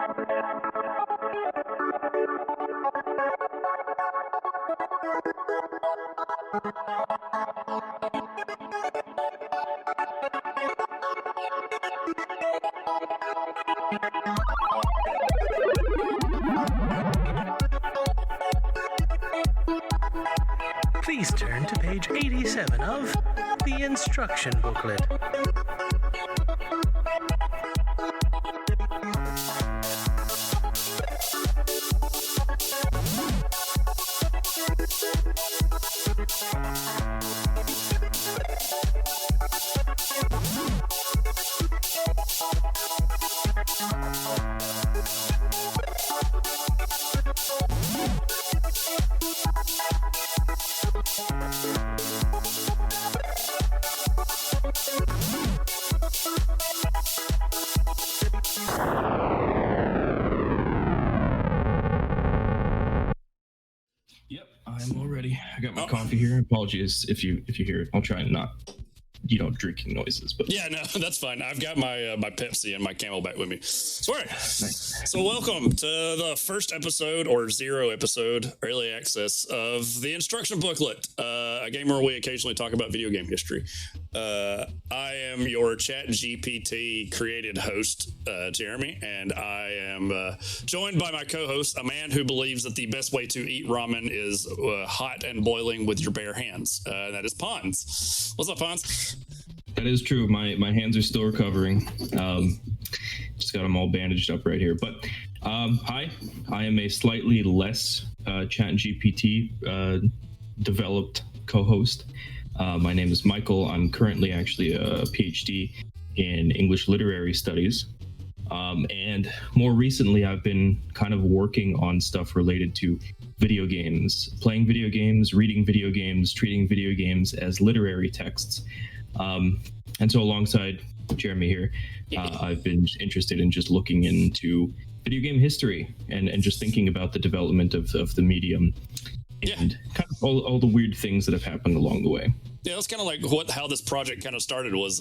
Please turn to page 87 of the Instruction Booklet. Yep, I'm all ready. I got my coffee here. Apologies if you hear it. I'll try and not, drinking noises. But yeah, no, that's fine. I've got my my Pepsi and my Camelback with me. So, all right. Nice. So welcome to the first episode or 0 episode early access of the Instruction Booklet, a game where we occasionally talk about video game history. I am your Chat GPT created host, Jeremy, and I am joined by my co-host, a man who believes that the best way to eat ramen is hot and boiling with your bare hands. That is Pons. What's up, Pons? That is true. My hands are still recovering. Just got them all bandaged up right here. But hi, I am a slightly less Chat GPT developed co-host. My name is Michael. I'm currently actually a PhD in English Literary Studies. And more recently, I've been kind of working on stuff related to video games, playing video games, reading video games, treating video games as literary texts. And so alongside Jeremy here, I've been interested in just looking into video game history and just thinking about the development of the medium and kind of all the weird things that have happened along the way. Yeah, that's kind of like how this project kind of started was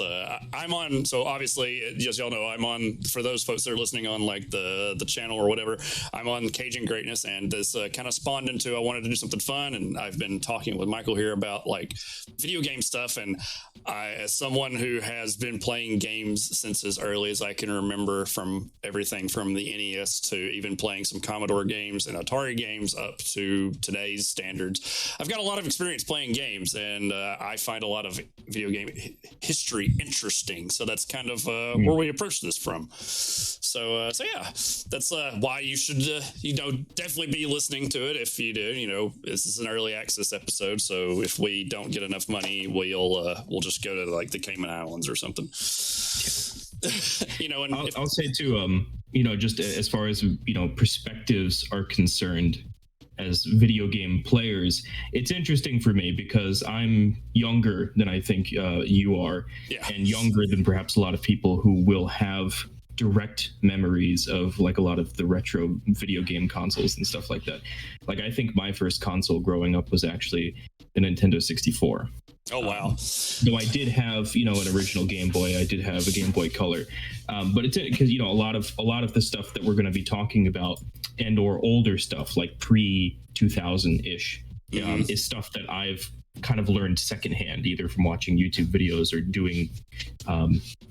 I'm on, so obviously, as y'all know, I'm on, for those folks that are listening on like the channel or whatever, I'm on Cajun Greatness, and this kind of spawned into I wanted to do something fun, and I've been talking with Michael here about like video game stuff, and as someone who has been playing games since as early as I can remember, from everything from the NES to even playing some Commodore games and Atari games up to today's standards, I've got a lot of experience playing games, and I find a lot of video game history interesting. So that's kind of where we approach this from. So yeah, that's why you should, definitely be listening to it. If you do, this is an early access episode. So if we don't get enough money, we'll just go to like the Cayman Islands or something. And I'll say too, just as far as, perspectives are concerned, as video game players, it's interesting for me because I'm younger than I think you are, and younger than perhaps a lot of people who will have direct memories of like a lot of the retro video game consoles and stuff like that. Like I think my first console growing up was actually the Nintendo 64. Oh wow! Though I did have, an original Game Boy. I did have a Game Boy Color, but it's because a lot of the stuff that we're going to be talking about and or older stuff like pre 2000-ish is stuff that I've kind of learned secondhand, either from watching YouTube videos or doing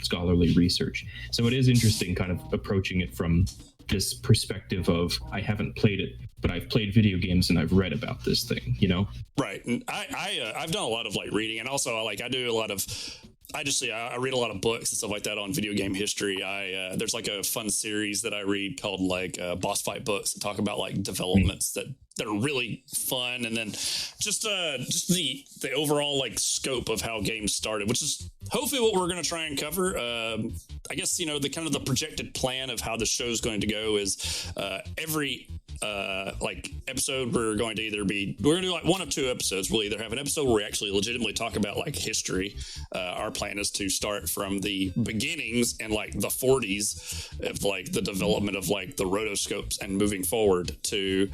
scholarly research. So it is interesting, kind of approaching it from this perspective of I haven't played it, but I've played video games and I've read about this thing, Right. And I've done a lot of like reading, and also I do a lot of, I read a lot of books and stuff like that on video game history. There's like a fun series that I read called like boss fight books that talk about like developments that are really fun, and then just the overall like scope of how games started, which is hopefully what we're going to try and cover. I guess the kind of the projected plan of how the show is going to go is every like episode we're going to do like 1 of 2 episodes. We'll either have an episode where we actually legitimately talk about like history. Our plan is to start from the beginnings and like the 40s of like the development of like the rotoscopes and moving forward to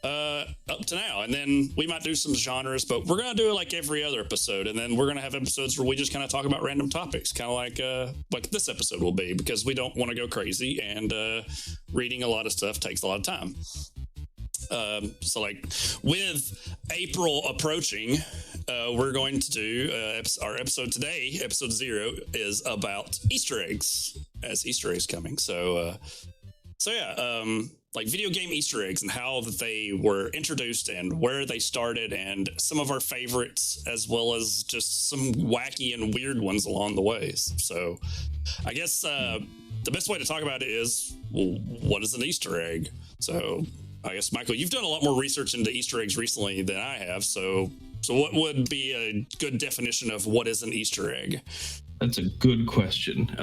up to now. And then we might do some genres, but we're going to do it like every other episode. And then we're going to have episodes where we just kind of talk about random topics, kind of like this episode will be, because we don't want to go crazy, and reading a lot of stuff takes a lot of time. So like with April approaching, we're going to do our episode today. Episode 0 is about Easter eggs, as Easter eggs coming. So yeah, like video game Easter eggs and how that they were introduced and where they started, and some of our favorites, as well as just some wacky and weird ones along the ways. So I guess the best way to talk about it is, well, what is an Easter egg? So I guess, Michael, you've done a lot more research into Easter eggs recently than I have. So what would be a good definition of what is an Easter egg? That's a good question.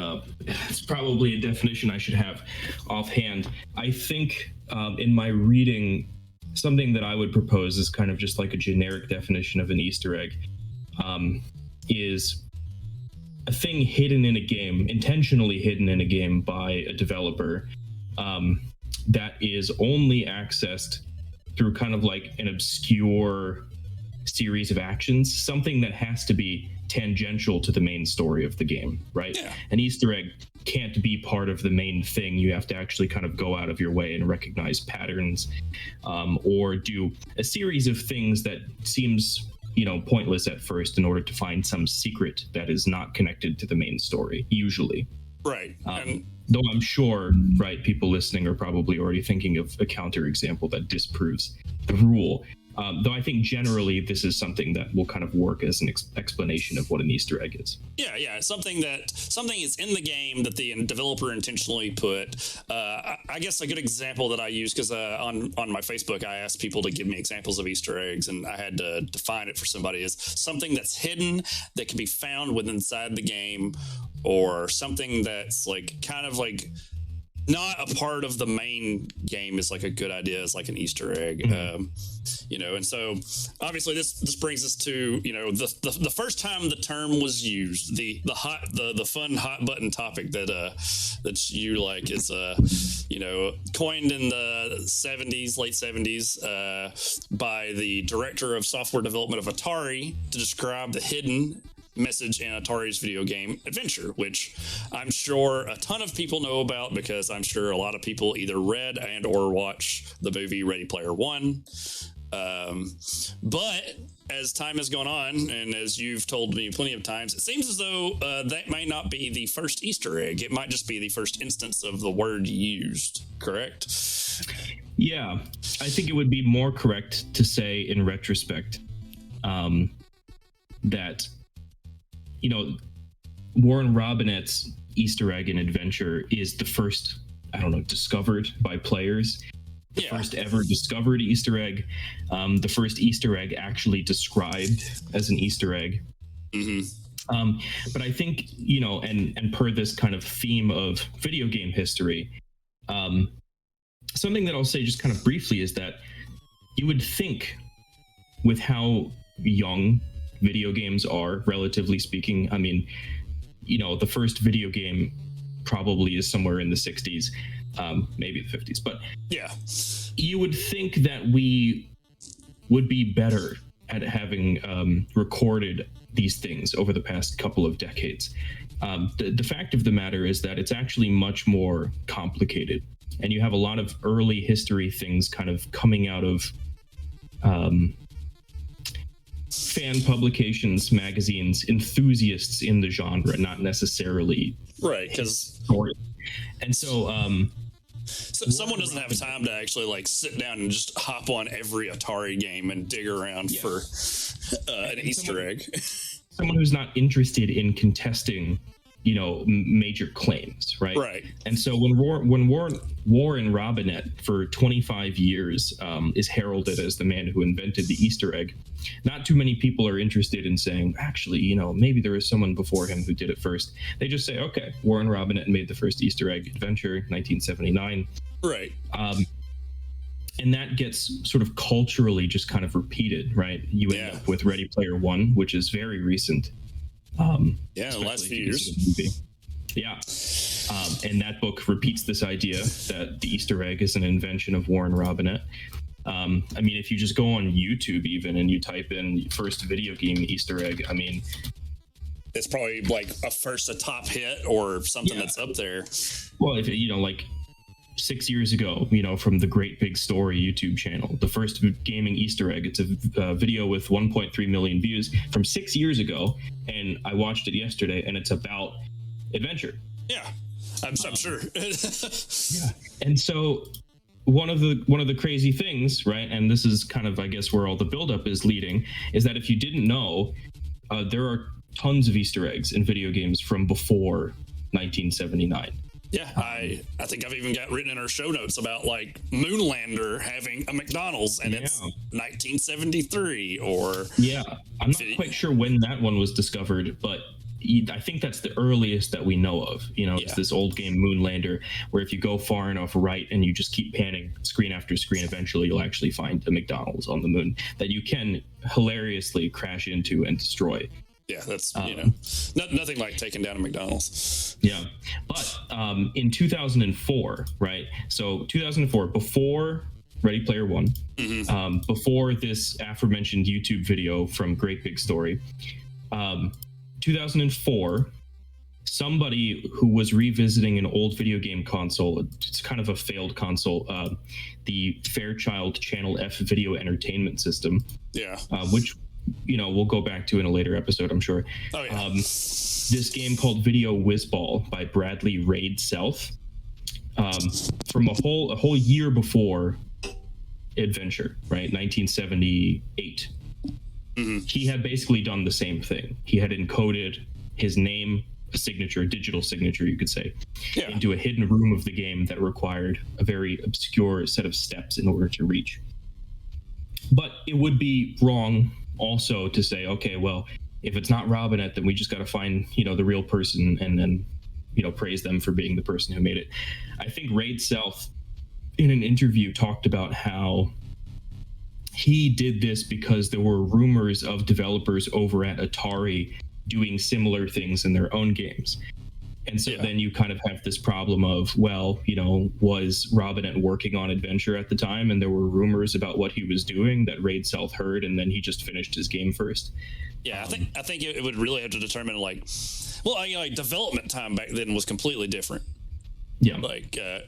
It's probably a definition I should have offhand. I think in my reading, something that I would propose is kind of just like a generic definition of an Easter egg, is a thing hidden in a game, intentionally hidden in a game by a developer, that is only accessed through kind of like an obscure series of actions, something that has to be tangential to the main story of the game, right? Yeah. An Easter egg can't be part of the main thing. You have to actually kind of go out of your way and recognize patterns, or do a series of things that seems, pointless at first in order to find some secret that is not connected to the main story, usually. Right. Though I'm sure, right, people listening are probably already thinking of a counterexample that disproves the rule. Though I think generally this is something that will kind of work as an explanation of what an Easter egg is. Yeah, something is in the game that the developer intentionally put. I guess a good example that I use, because on my Facebook I asked people to give me examples of Easter eggs, and I had to define it for somebody, is something that's hidden that can be found within inside the game, or something that's like kind of like not a part of the main game is like a good idea, is like an Easter egg. Mm-hmm. And so obviously this brings us to, the first time the term was used, the fun hot button topic that you like is, coined in the 70s, late 70s, by the director of software development of Atari to describe the hidden message in Atari's video game Adventure, which I'm sure a ton of people know about, because I'm sure a lot of people either read and or watch the movie Ready Player One. But as time has gone on, and as you've told me plenty of times, it seems as though that might not be the first Easter egg. It might just be the first instance of the word used, correct? Yeah, I think it would be more correct to say in retrospect that Warren Robinette's Easter egg in Adventure is the first, discovered by players. The first ever discovered Easter egg. The first Easter egg actually described as an Easter egg. Mm-hmm. But I think, and per this kind of theme of video game history, something that I'll say just kind of briefly is that you would think, with how young video games are, relatively speaking, the first video game probably is somewhere in the 60s, maybe the 50s, but yeah, you would think that we would be better at having recorded these things over the past couple of decades. The fact of the matter is that it's actually much more complicated, and you have a lot of early history things kind of coming out of fan publications, magazines, enthusiasts in the genre, not necessarily right, because and so someone doesn't have time to actually like sit down and just hop on every Atari game and dig around for an Easter egg. Someone who's not interested in contesting, major claims, right? Right. And so when Warren Robinette for 25 years is heralded as the man who invented the Easter egg, not too many people are interested in saying, actually, maybe there was someone before him who did it first. They just say, okay, Warren Robinette made the first Easter egg Adventure, 1979. Right. And that gets sort of culturally just kind of repeated, right? You end up with Ready Player One, which is very recent. The last few years. Yeah. And that book repeats this idea that the Easter egg is an invention of Warren Robinette. I mean, if you just go on YouTube even and you type in first video game Easter egg, I mean, it's probably like a top hit or something that's up there. Well, if like 6 years ago, from the Great Big Story YouTube channel, the first gaming Easter egg, it's a video with 1.3 million views from 6 years ago, and I watched it yesterday, and it's about adventure. Yeah, I'm sure. Yeah, and so one of the crazy things, right, and this is kind of, I guess, where all the buildup is leading, is that if you didn't know, there are tons of Easter eggs in video games from before 1979. Yeah, I think I've even got written in our show notes about like Moonlander having a McDonald's, and it's 1973 or... Yeah, I'm not quite sure when that one was discovered, but I think that's the earliest that we know of. It's this old game Moonlander, where if you go far enough right and you just keep panning screen after screen, eventually you'll actually find a McDonald's on the moon that you can hilariously crash into and destroy. Yeah, that's, nothing like taking down a McDonald's. Yeah. But in 2004, right? So 2004, before Ready Player One, before this aforementioned YouTube video from Great Big Story, 2004, somebody who was revisiting an old video game console, it's kind of a failed console, the Fairchild Channel F video entertainment system, which we'll go back to in a later episode, I'm sure. Oh, yeah. This game called Video Whizball by Bradley Raid South, from a whole year before Adventure, right? 1978. He had basically done the same thing. He had encoded his name, a signature, a digital signature, you could say, into a hidden room of the game that required a very obscure set of steps in order to reach. But it would be wrong also to say, okay, well, if it's not Robinette, then we just got to find, the real person and then, praise them for being the person who made it. I think Raid South in an interview talked about how he did this because there were rumors of developers over at Atari doing similar things in their own games. And so then you kind of have this problem of, well, was Robinette working on Adventure at the time? And there were rumors about what he was doing that Raid South heard, and then he just finished his game first. Yeah, I think it would really have to determine, development time back then was completely different. Yeah.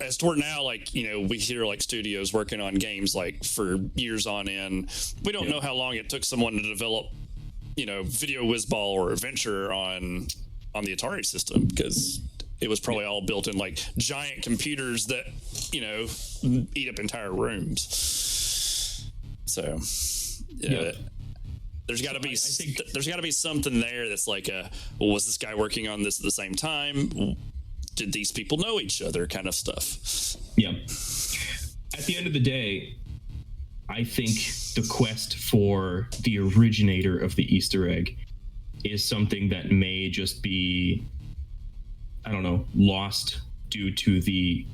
As toward now, we hear studios working on games for years on end. We don't know how long it took someone to develop, Video Whizball or Adventure on the Atari system, because it was probably all built in giant computers that, eat up entire rooms. So, there's got to be something there that's was this guy working on this at the same time? Did these people know each other, kind of stuff? Yeah. At the end of the day, I think the quest for the originator of the Easter egg is something that may just be, I don't know, lost due to the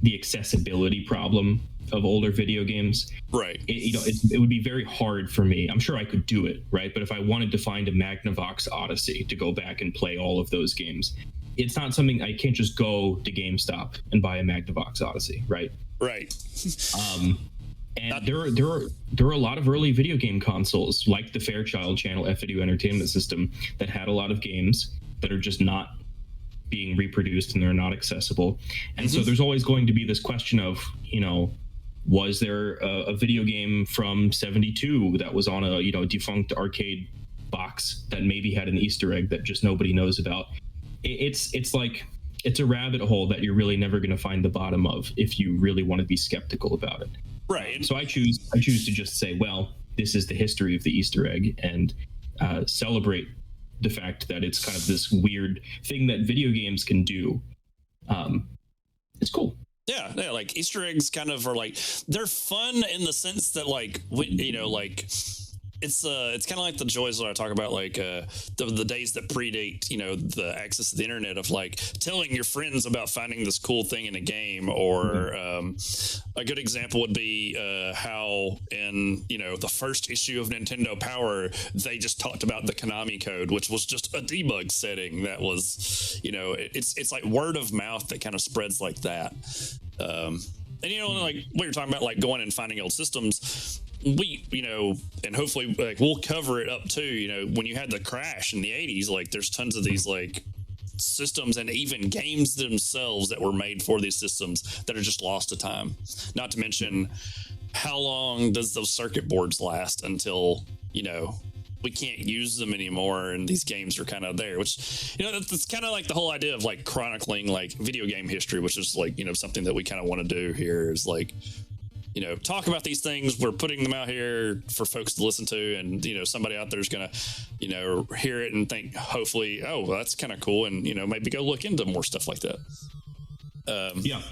accessibility problem of older video games. Right. It would be very hard for me. I'm sure I could do it, right? But if I wanted to find a Magnavox Odyssey to go back and play all of those games, it's not something I can't just go to GameStop and buy a Magnavox Odyssey, right? Right. And there are a lot of early video game consoles like the Fairchild Channel F video entertainment system that had a lot of games that are just not being reproduced and they're not accessible. And so there's always going to be this question of, was there a video game from 72 that was on a defunct arcade box that maybe had an Easter egg that just nobody knows about? It's a rabbit hole that you're really never going to find the bottom of if you really want to be skeptical about it. Right. So I choose to just say, well, this is the history of the Easter egg, and celebrate the fact that it's kind of this weird thing that video games can do. It's cool. Yeah, Easter eggs kind of are they're fun in the sense that it's kind of like the joys that I talk about, the days that predate, the access to the internet of telling your friends about finding this cool thing in a game, or a good example would be how in, the first issue of Nintendo Power, they just talked about the Konami code, which was just a debug setting that was, it's like word of mouth that kind of spreads like that. And like what you're talking about, like going and finding old systems, we, and hopefully like we'll cover it up too. When you had the crash in the 80s, like there's tons of these like systems and even games themselves that were made for these systems that are just lost to time. Not to mention, how long does those circuit boards last until we can't use them anymore, and these games are kind of there, which that's kind of like the whole idea of like chronicling like video game history, which is like something that we kind of want to do here, is like talk about these things. We're putting them out here for folks to listen to, and somebody out there is gonna hear it and think, hopefully, oh, well, that's kind of cool, and maybe go look into more stuff like that. Yeah.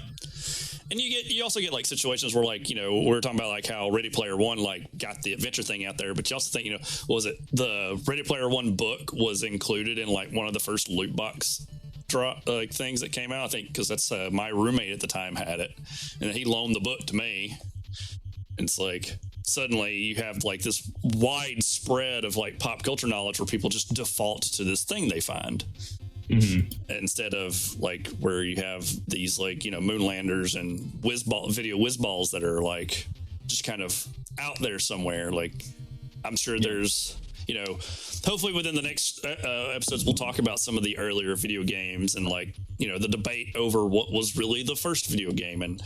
And you also get like situations where like, we were talking about like how Ready Player One like got the adventure thing out there, but you also think, was it the Ready Player One book was included in like one of the first loot box like things that came out, I think, because that's my roommate at the time had it, and he loaned the book to me. And it's like suddenly you have like this wide spread of like pop culture knowledge where people just default to this thing they find. Instead of like where you have these like moonlanders and video whiz balls that are like just kind of out there somewhere. Like I'm sure there's hopefully within the next episodes we'll talk about some of the earlier video games and like the debate over what was really the first video game, and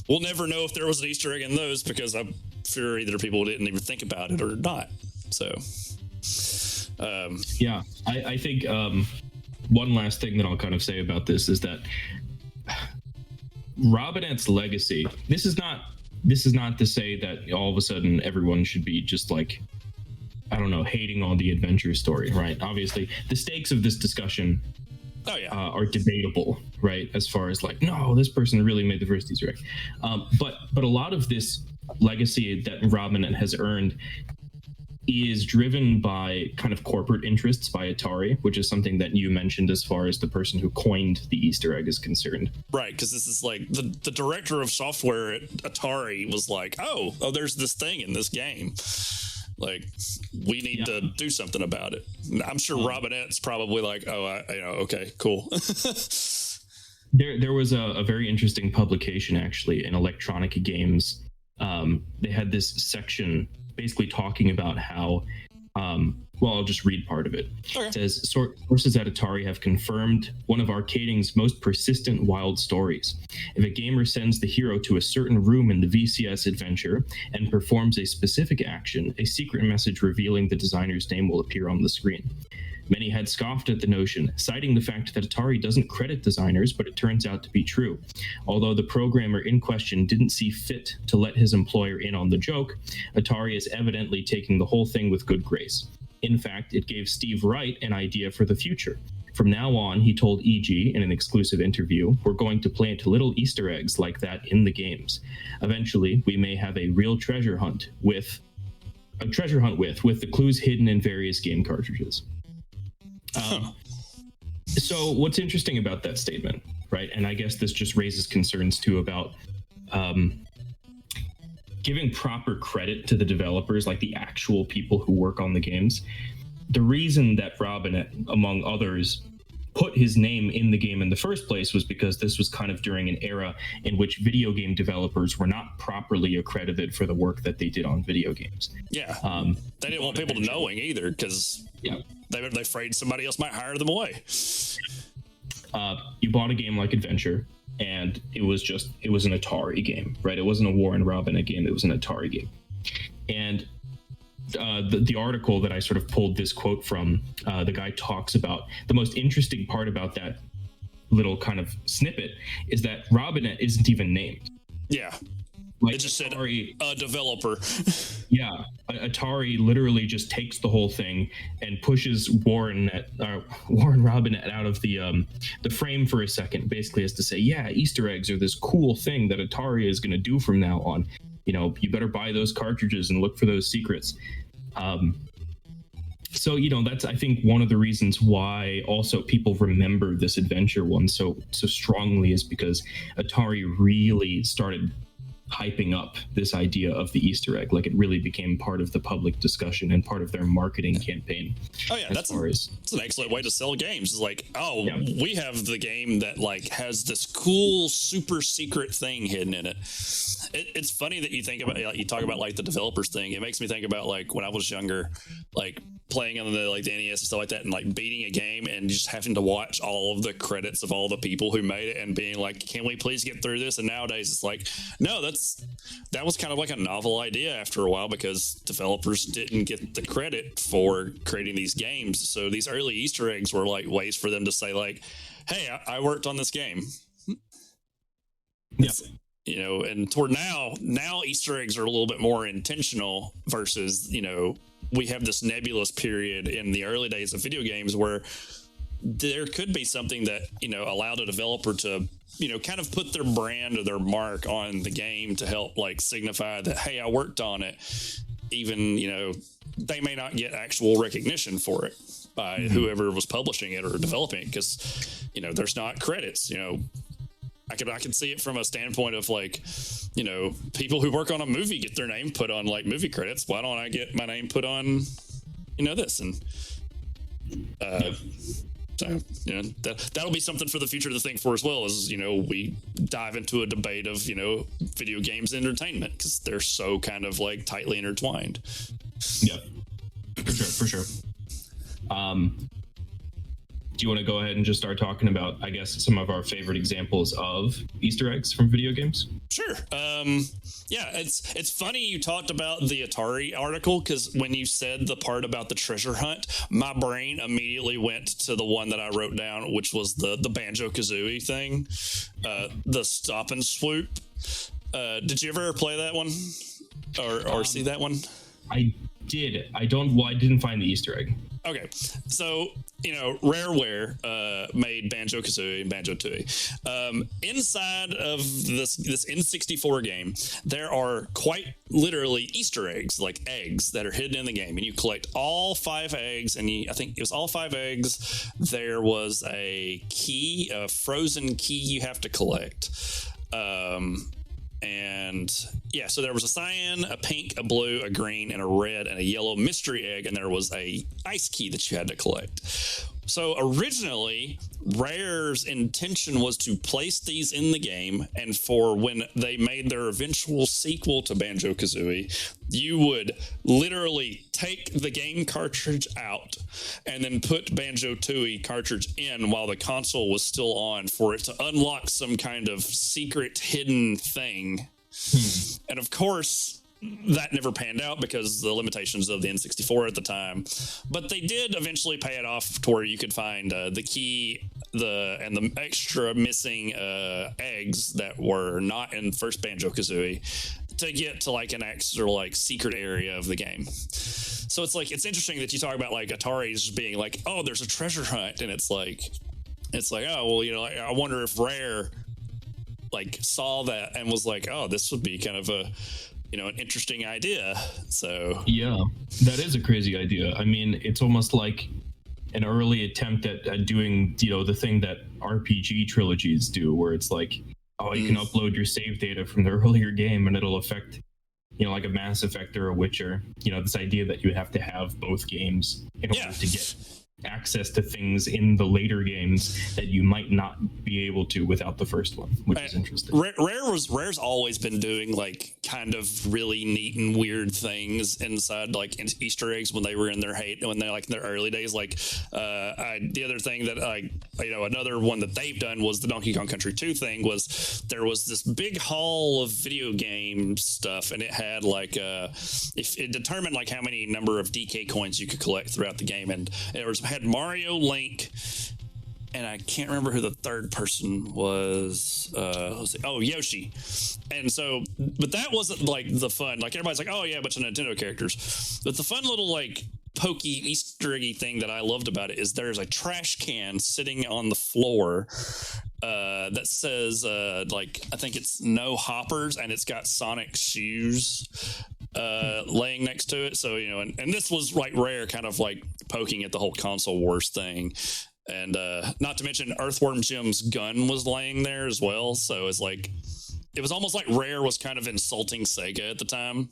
we'll never know if there was an Easter egg in those, because I'm sure either people didn't even think about it or not. So I think one last thing that I'll kind of say about this is that Robinette's legacy, this is not to say that all of a sudden everyone should be just like, I don't know, hating on the adventure story, right? Obviously the stakes of this discussion are debatable, right? As far as like, no, this person really made the first Easter egg. But a lot of this legacy that Robinette has earned is driven by kind of corporate interests by Atari, which is something that you mentioned as far as the person who coined the Easter egg is concerned. Right, because this is like the director of software at Atari was like, oh, there's this thing in this game. Like, we need to do something about it. I'm sure Robinette's probably like, oh, okay, cool. There was a very interesting publication actually in Electronic Games. They had this section basically talking about how, I'll just read part of it. Okay. It says, sources at Atari have confirmed one of arcading's most persistent wild stories. If a gamer sends the hero to a certain room in the VCS adventure and performs a specific action, a secret message revealing the designer's name will appear on the screen. Many had scoffed at the notion, citing the fact that Atari doesn't credit designers, but it turns out to be true. Although the programmer in question didn't see fit to let his employer in on the joke, Atari is evidently taking the whole thing with good grace. In fact, it gave Steve Wright an idea for the future. From now on, he told EG in an exclusive interview, we're going to plant little Easter eggs like that in the games. Eventually, we may have a real treasure hunt with the clues hidden in various game cartridges. So what's interesting about that statement, right? And I guess this just raises concerns too about giving proper credit to the developers, like the actual people who work on the games. The reason that Robinette, among others, put his name in the game in the first place was because this was kind of during an era in which video game developers were not properly accredited for the work that they did on video games. Yeah. They didn't want people to knowing either, because they're afraid somebody else might hire them away. You bought a game like Adventure, and it was an Atari game, right? It wasn't a Warren Robinette game, it was an Atari game. And the article that I sort of pulled this quote from, the guy talks about the most interesting part about that little kind of snippet is that Robinette isn't even named. Yeah. Like it just Atari, said a developer. Yeah. Atari literally just takes the whole thing and pushes Warren Robinette out of the frame for a second, basically as to say, yeah, Easter eggs are this cool thing that Atari is going to do from now on. You better buy those cartridges and look for those secrets. So, that's, I think, one of the reasons why also people remember this Adventure one so strongly is because Atari really started hyping up this idea of the Easter egg. Like, it really became part of the public discussion and part of their marketing campaign. Oh yeah, that's an excellent way to sell games. It's like, we have the game that like has this cool super secret thing hidden in it. It's funny that you think about, like, you talk about like the developers thing. It makes me think about like when I was younger, like playing on the NES and stuff like that, and like beating a game and just having to watch all of the credits of all the people who made it and being like, can we please get through this? And nowadays it's like, no, that was kind of like a novel idea after a while, because developers didn't get the credit for creating these games. So these early Easter eggs were like ways for them to say like, hey, I worked on this game. Yeah. You know, and toward now Easter eggs are a little bit more intentional versus, you know, we have this nebulous period in the early days of video games where there could be something that, you know, allowed a developer to, you know, kind of put their brand or their mark on the game to help like signify that, hey, I worked on it. Even, you know, they may not get actual recognition for it by whoever was publishing it or developing it, because, you know, there's not credits. You know, I can see it from a standpoint of like, you know, people who work on a movie get their name put on like movie credits. Why don't I get my name put on, you know, this? And so, you know, that'll be something for the future to think for as well, as, you know, we dive into a debate of, you know, video games entertainment, because they're so kind of like tightly intertwined. Yeah, for sure. Do you want to go ahead and just start talking about, I guess, some of our favorite examples of Easter eggs from video games? Sure. Yeah, it's funny you talked about the Atari article, because when you said the part about the treasure hunt, my brain immediately went to the one that I wrote down, which was the Banjo-Kazooie thing, the stop and swoop. Did you ever play that one or see that one? I did. I didn't find the Easter egg. Okay, so, you know, Rareware made Banjo-Kazooie and Banjo-Tooie. Inside of this N64 game, there are quite literally Easter eggs, like eggs that are hidden in the game, and you collect all 5 eggs, and I think it was all 5 eggs. There was a key, a frozen key you have to collect. And yeah, so there was a cyan, a pink, a blue, a green, and a red, and a yellow mystery egg, and there was a ice key that you had to collect. So originally, Rare's intention was to place these in the game, and for when they made their eventual sequel to Banjo-Kazooie, you would literally take the game cartridge out and then put Banjo-Tooie cartridge in while the console was still on for it to unlock some kind of secret hidden thing. And of course, that never panned out because the limitations of the N64 at the time. But they did eventually pay it off to where you could find the key, and the extra missing eggs that were not in first Banjo-Kazooie to get to like an extra like secret area of the game. So it's like, it's interesting that you talk about like Atari's being like, oh, there's a treasure hunt, and it's like, oh, well, you know, I wonder if Rare like saw that and was like, oh, this would be kind of a, you know, an interesting idea. So yeah, that is a crazy idea. I mean, it's almost like an early attempt at doing, you know, the thing that RPG trilogies do, where it's like, oh, you can upload your save data from the earlier game and it'll affect, you know, like a Mass Effect or a Witcher. You know, this idea that you have to have both games in order to get access to things in the later games that you might not be able to without the first one, which is interesting. Rare's always been doing like kind of really neat and weird things inside like Easter eggs when they were in their like in their early days. Like the other thing that you know, another one that they've done was the Donkey Kong Country 2 thing. Was there was this big haul of video game stuff, and it had like if it determined like how many number of DK coins you could collect throughout the game, and it had Mario, Link, and I can't remember who the third person was. Let's see. Oh, Yoshi. And so, but that wasn't like the fun. Like everybody's like, oh yeah, a bunch of Nintendo characters. But the fun little like pokey Easter eggy thing that I loved about it is there's a trash can sitting on the floor that says like, I think it's no hoppers, and it's got Sonic shoes laying next to it. So, you know, and this was like Rare kind of like poking at the whole console wars thing. And not to mention Earthworm Jim's gun was laying there as well. So it's like, it was almost like Rare was kind of insulting Sega at the time.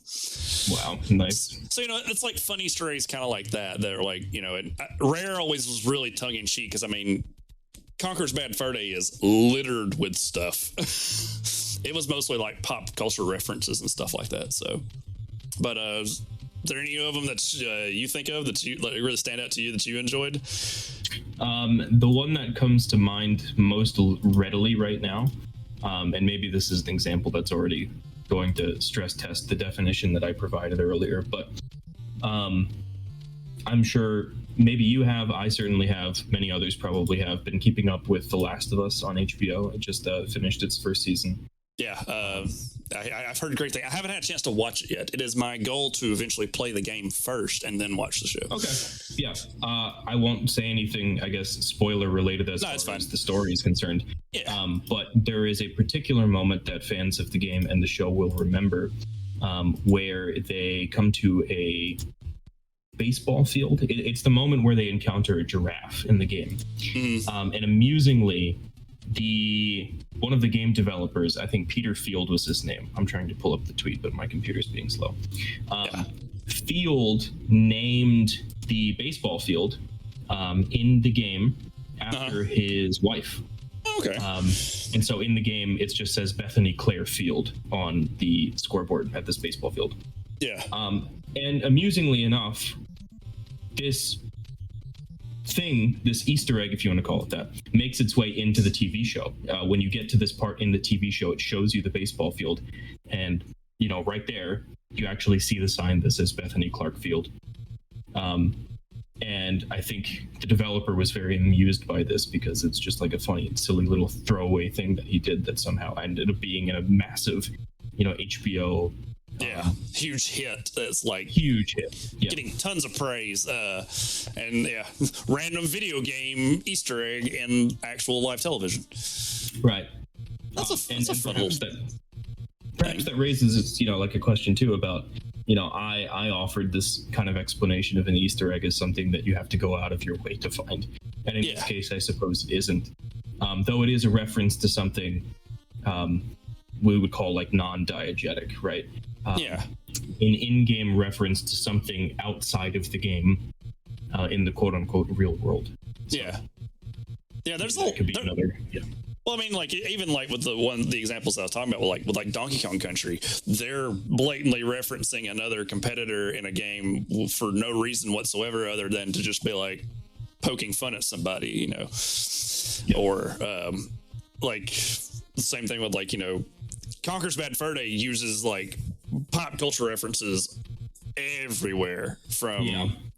Wow, nice. So, it's like fun Easter eggs kind of like that. They're like, Rare always was really tongue in cheek because, I mean, Conker's Bad Fur Day is littered with stuff. It was mostly like pop culture references and stuff like that. So, but is there any of them that you think of that you really stand out to you that you enjoyed? The one that comes to mind most readily right now, and maybe this is an example that's already going to stress test the definition that I provided earlier, but I'm sure maybe you have, I certainly have, many others probably have been keeping up with The Last of Us on HBO. It just finished its first season. Yeah, I've heard great things. I haven't had a chance to watch it yet. It is my goal to eventually play the game first and then watch the show. Okay. Yeah. I won't say anything, I guess, spoiler related as far as the story is concerned. Yeah. But there is a particular moment that fans of the game and the show will remember, where they come to a baseball field. It's the moment where they encounter a giraffe in the game. Mm-hmm. And amusingly, one of the game developers, I think Peter Field was his name. I'm trying to pull up the tweet, but my computer's being slow. Field named the baseball field in the game after his wife. Okay. And so in the game, it just says Bethany Claire Field on the scoreboard at this baseball field. Yeah. And amusingly enough, this Easter egg, if you want to call it that, makes its way into the TV show. When you get to this part in the TV show, it shows you the baseball field, and right there you actually see the sign that says Bethany Clark Field. And I think the developer was very amused by this because it's just like a funny, silly little throwaway thing that he did that somehow ended up being a massive, HBO. Huge hit. That's like huge hit. Yeah. Getting tons of praise. And random video game Easter egg in actual live television. Right. That's a fun little perhaps that raises like a question too about I offered this kind of explanation of an Easter egg as something that you have to go out of your way to find, and in this case I suppose it isn't, though it is a reference to something we would call like non-diegetic, right? An in-game reference to something outside of the game in the quote-unquote real world. So there's another. Well, I mean, like even like with the examples I was talking about, with like Donkey Kong Country, they're blatantly referencing another competitor in a game for no reason whatsoever, other than to just be like poking fun at somebody, or like the same thing with like Conker's Bad Fur Day uses like pop culture references everywhere, from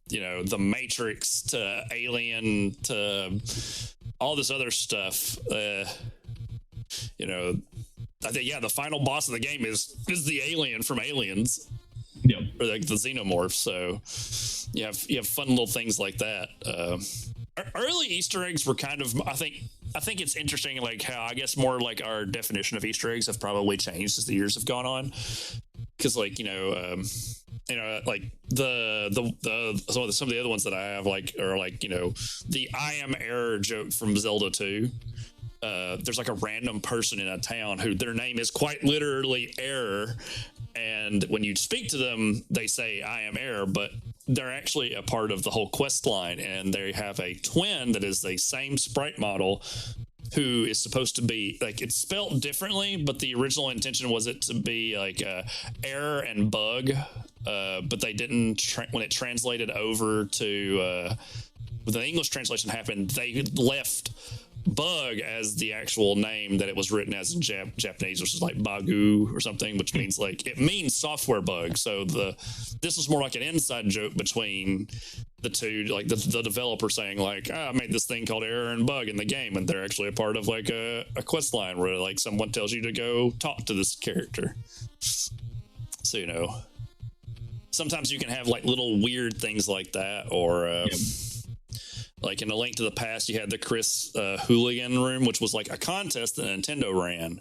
The Matrix to Alien to all this other stuff. I think the final boss of the game is the alien from Aliens, or like the xenomorph. So you have fun little things like that. Early Easter eggs were kind of, I think it's interesting, like how I guess more like our definition of Easter eggs have probably changed as the years have gone on, because like like some of the other ones that I have are the I am error joke from Zelda 2. There's like a random person in a town who their name is quite literally Error, and when you speak to them they say I am Error, but they're actually a part of the whole quest line, and they have a twin that is the same sprite model who is supposed to be like, it's spelled differently, but the original intention was it to be like Error and Bug, but they didn't when it translated over to when the English translation happened, they left Bug as the actual name that it was written as in Japanese, which is like Bagu or something, which means like, it means software bug. So this was more like an inside joke between the two, like the developer saying like, I made this thing called Error and Bug in the game, and they're actually a part of like a quest line where like someone tells you to go talk to this character. So sometimes you can have like little weird things like that, or like in A Link to the Past, you had the Chris Hooligan room, which was like a contest that Nintendo ran.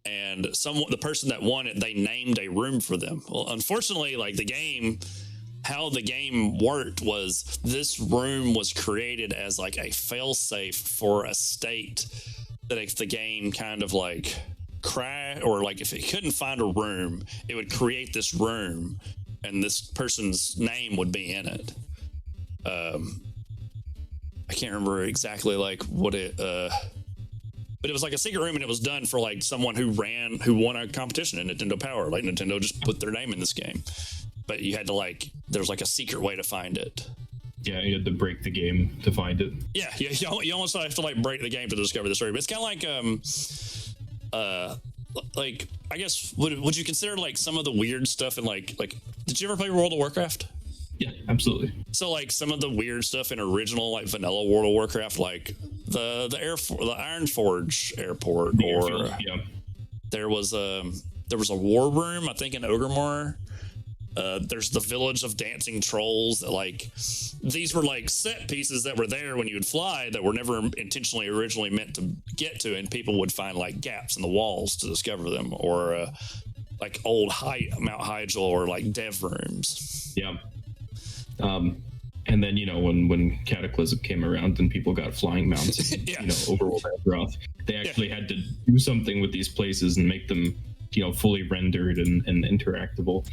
And the person that won it, they named a room for them. Well, unfortunately, like how the game worked was this room was created as like a failsafe for a state that if the game kind of like crash, or like if it couldn't find a room, it would create this room, and this person's name would be in it. I can't remember exactly like what it, but it was like a secret room, and it was done for like someone who won a competition in Nintendo Power. Like Nintendo just put their name in this game, but you had to like, there was like a secret way to find it. Yeah, you had to break the game to find it. Yeah, you almost have to like break the game to discover the story. But it's kind of like I guess would you consider like some of the weird stuff in like did you ever play World of Warcraft? Yeah, absolutely. So like some of the weird stuff in original like vanilla World of Warcraft, like the Ironforge airport, or yeah. there was a war room, I think, in Ogremoor. There's the village of dancing trolls that like, these were like set pieces that were there when you would fly that were never intentionally originally meant to get to, and people would find like gaps in the walls to discover them, or like old Mount Hyjal, or like dev rooms. Yeah. And then, you know, when Cataclysm came around and people got flying mounts, Yeah. you know, overworld Azeroth, they actually had to do something with these places and make them, you know, fully rendered and interactable.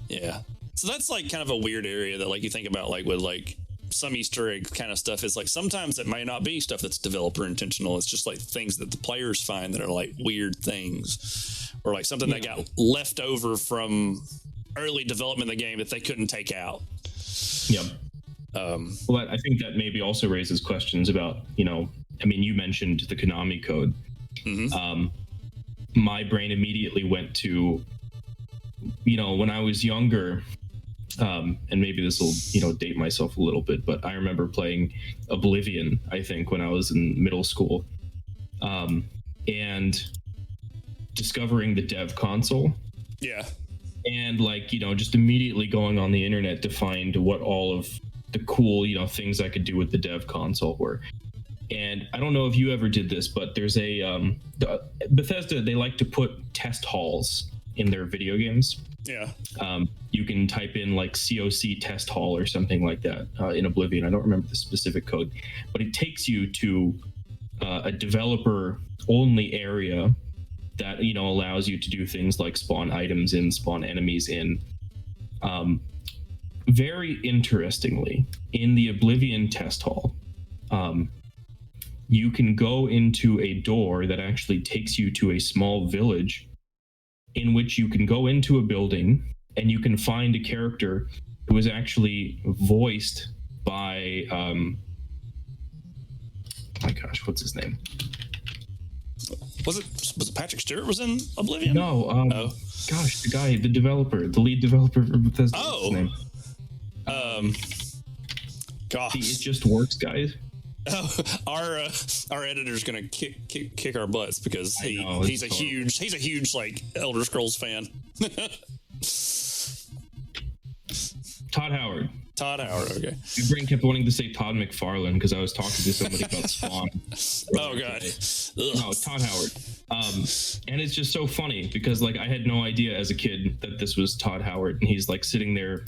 Yeah. So that's like kind of a weird area that like you think about like with like some Easter egg kind of stuff. Is like sometimes it might not be stuff that's developer intentional. It's just like things that the players find that are like weird things, or like something that got left over from early development of the game that they couldn't take out. Yep. Well, I think that maybe also raises questions about, you know, I mean, you mentioned the Konami code. Mm-hmm. My brain immediately went to, you know, when I was younger, and maybe this will, you know, date myself a little bit, but I remember playing Oblivion, I think, when I was in middle school, and discovering the dev console. Yeah. And like, you know, just immediately going on the internet to find what all of the cool, you know, things I could do with the dev console were. And I don't know if you ever did this, but there's a Bethesda, they like to put test halls in their video games. Yeah. You can type in like COC test hall or something like that in Oblivion. I don't remember the specific code, but it takes you to a developer only area that, you know, allows you to do things like spawn items in, spawn enemies in. Very interestingly, in the Oblivion test hall, you can go into a door that actually takes you to a small village in which you can go into a building and you can find a character who is actually voiced by, my gosh, what's his name? Was it Patrick Stewart was in Oblivion? No, gosh, the developer, the lead developer for Bethesda. Oh, what's his name? Gosh, It Just Works, guys. Oh, our editor's gonna kick our butts because he's a huge like Elder Scrolls fan. Todd Howard. Okay. My brain kept wanting to say Todd McFarlane because I was talking to somebody about Spawn. Oh god. No, Todd Howard. And it's just so funny because like I had no idea as a kid that this was Todd Howard, and he's like sitting there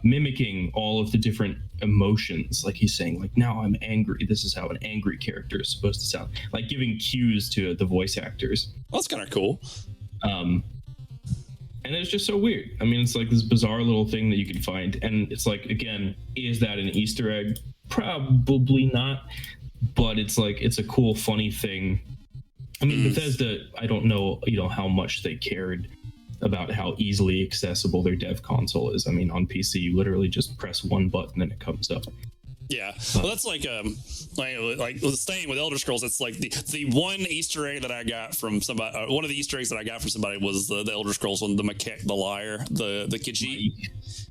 mimicking all of the different emotions. Like he's saying like, now I'm angry. This is how an angry character is supposed to sound. Like giving cues to the voice actors. Well, that's kind of cool. And it's just so weird. I mean, it's like this bizarre little thing that you can find. And it's like, again, is that an Easter egg? Probably not. But it's like, it's a cool, funny thing. I mean, Bethesda, I don't know, you know, how much they cared about how easily accessible their dev console is. I mean, on PC, you literally just press one button and it comes up. Yeah, well, that's like staying with Elder Scrolls. It's like the one Easter egg that I got from somebody. One of the Easter eggs that I got from somebody was the Elder Scrolls one, the Makek, the liar, the Khajiit.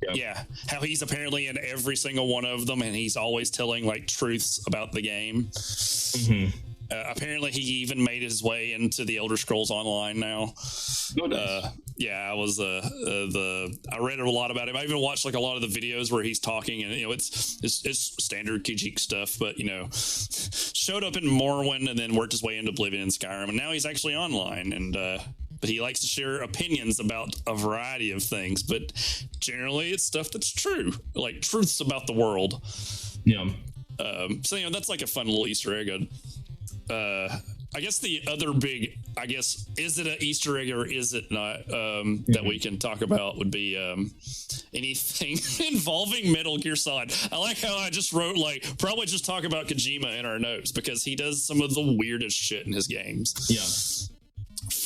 Yep. Yeah, how he's apparently in every single one of them, and he's always telling like truths about the game. Mm-hmm. Apparently, he even made his way into the Elder Scrolls Online now. Yeah, I was I read a lot about him. I even watched like a lot of the videos where he's talking, and you know, it's standard Khajiit stuff, but you know, showed up in Morrowind and then worked his way into Oblivion and Skyrim, and now he's actually online. And but he likes to share opinions about a variety of things, but generally it's stuff that's true, like truths about the world. Yeah. So you know, that's like a fun little Easter egg. I guess the other big, is it an Easter egg or is it not, that we can talk about would be anything involving Metal Gear Solid. I like how I just wrote, probably just talk about Kojima in our notes, because he does some of the weirdest shit in his games. Yeah.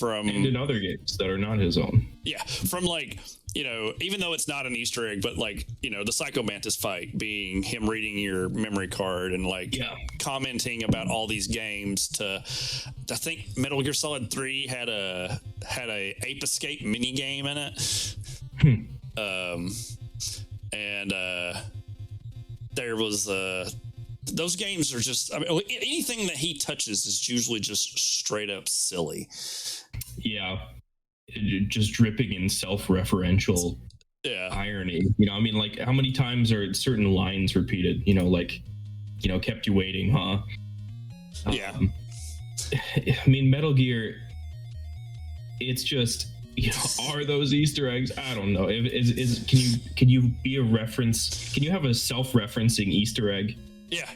And in other games that are not his own. Yeah. From even though it's not an Easter egg, but the Psycho Mantis fight being him reading your memory card and commenting about all these games I think Metal Gear Solid 3 had a Ape Escape mini game in it. And there was those games are just, anything that he touches is usually just straight up silly. Yeah. Just dripping in self-referential irony. How many times are certain lines repeated? Kept you waiting, huh? Yeah. Metal Gear, it's just, are those Easter eggs? I don't know. Can you be a reference? Can you have a self-referencing Easter egg? Yeah.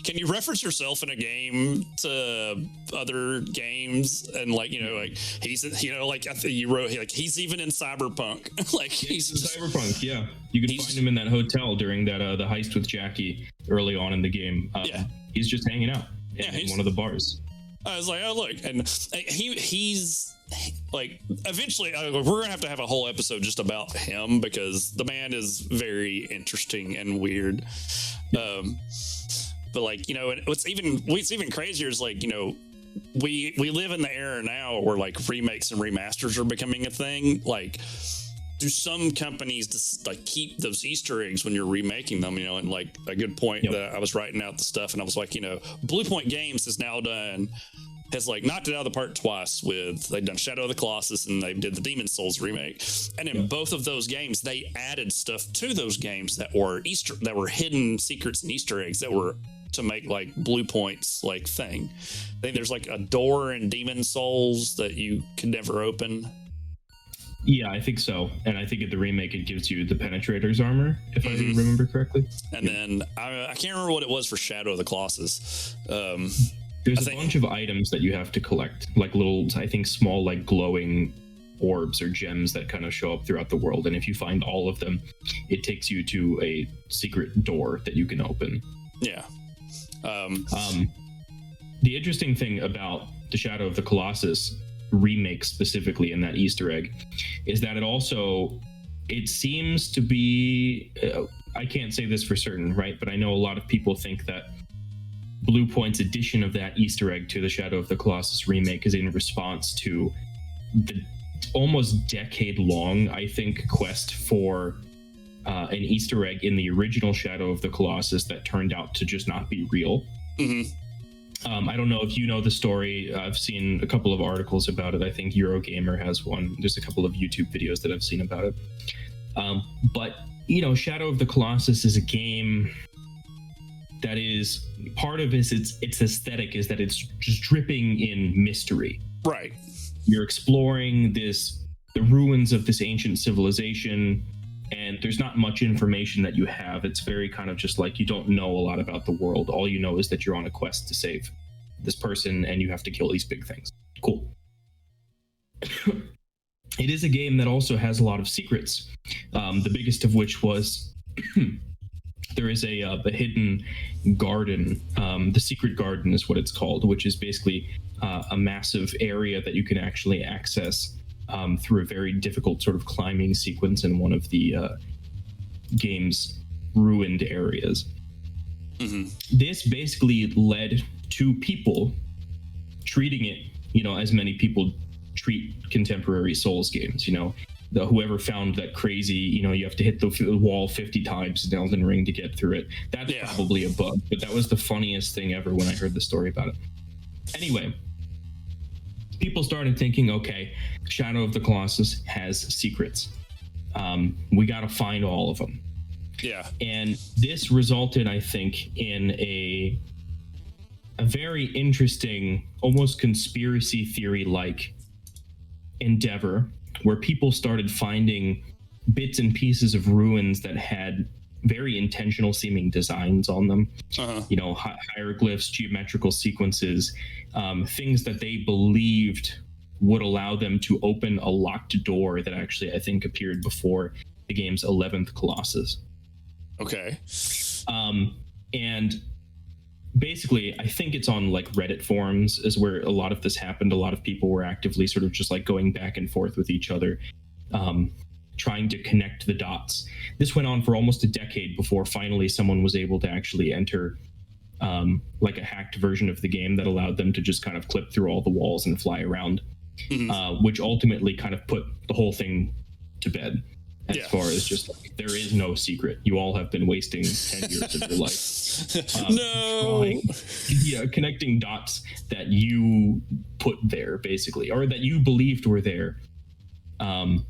Can you reference yourself in a game to other games? And he's, I think you wrote, he's even in Cyberpunk. He's in Cyberpunk. Yeah. You can find him in that hotel during that, the heist with Jackie early on in the game. He's just hanging out in one of the bars. I was like, oh, look. And he's eventually we're going to have a whole episode just about him, because the man is very interesting and weird. But what's even crazier is we live in the era now where remakes and remasters are becoming a thing. Do some companies just keep those Easter eggs when you're remaking them? And a good point that I was writing out the stuff, and I was Blue Point Games has knocked it out of the park twice. They've done Shadow of the Colossus and they did the Demon Souls remake, and in both of those games they added stuff to those games that were hidden secrets and Easter eggs that were to make Blue Point's thing. I think there's a door in Demon Souls that you could never open. Yeah, I think so. And I think in the remake it gives you the Penetrator's armor, if I remember correctly. And then I can't remember what it was for Shadow of the Colossus. There's a bunch of items that you have to collect, little, I think, small, glowing orbs or gems that kind of show up throughout the world. And if you find all of them, it takes you to a secret door that you can open. Yeah. The interesting thing about the Shadow of the Colossus remake specifically in that Easter egg is that it seems to be, I can't say this for certain, right? But I know a lot of people think that Blue Point's addition of that Easter egg to the Shadow of the Colossus remake is in response to the almost decade-long, I think, quest for an Easter egg in the original Shadow of the Colossus that turned out to just not be real. Mm-hmm. I don't know if you know the story. I've seen a couple of articles about it. I think Eurogamer has one. There's a couple of YouTube videos that I've seen about it. But Shadow of the Colossus is a game that is, part of its aesthetic is that it's just dripping in mystery. Right. You're exploring the ruins of this ancient civilization, and there's not much information that you have. It's very kind of just you don't know a lot about the world. All you know is that you're on a quest to save this person and you have to kill these big things. Cool. It is a game that also has a lot of secrets. The biggest of which was there is a hidden garden. The secret garden is what it's called, which is basically a massive area that you can actually access through a very difficult sort of climbing sequence in one of the game's ruined areas. Mm-hmm. This basically led to people treating it, as many people treat contemporary Souls games. Whoever found that crazy, you have to hit the wall 50 times in Elden Ring to get through it. That's probably a bug, but that was the funniest thing ever when I heard the story about it. Anyway, people started thinking, okay, Shadow of the Colossus has secrets. We got to find all of them. Yeah. And this resulted, I think, in a very interesting, almost conspiracy theory-like endeavor where people started finding bits and pieces of ruins that had very intentional seeming designs on them. Uh-huh. You know, hieroglyphs, geometrical sequences, things that they believed would allow them to open a locked door that actually, I think, appeared before the game's 11th Colossus. Okay. And basically, I think it's on like Reddit forums is where a lot of this happened. A lot of people were actively sort of just like going back and forth with each other, trying to connect the dots. This went on for almost a decade before finally someone was able to actually enter like a hacked version of the game that allowed them to just kind of clip through all the walls and fly around, which ultimately kind of put the whole thing to bed. As far as just like, there is no secret. You all have been wasting 10 years of your life. Connecting dots that you put there, basically, or that you believed were there. And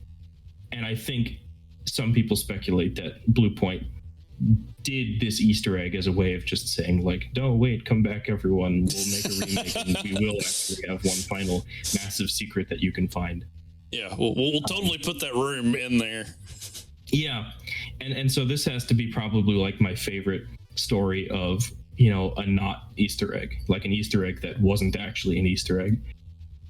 I think some people speculate that Bluepoint did this Easter egg as a way of just saying, like, no, wait, come back, everyone. We'll make a remake, and we will actually have one final massive secret that you can find. Yeah, we'll totally put that room in there. Yeah, and so this has to be probably like my favorite story of, you know, a not Easter egg, like an Easter egg that wasn't actually an Easter egg.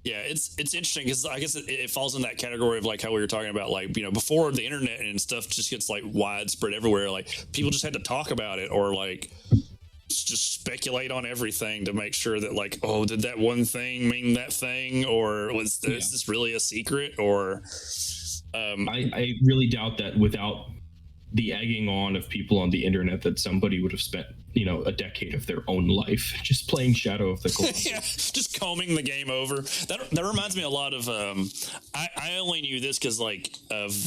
Yeah, it's interesting because I guess it falls in that category of like how we were talking about, like, you know, before the internet and stuff just gets like widespread everywhere, like people just had to talk about it or like just speculate on everything to make sure that like, oh, did that one thing mean that thing, or is this really a secret, or I really doubt that without the egging on of people on the internet that somebody would have spent, you know, a decade of their own life just playing Shadow of the Colossus. Yeah, just combing the game over. That reminds me a lot of I only knew this because like of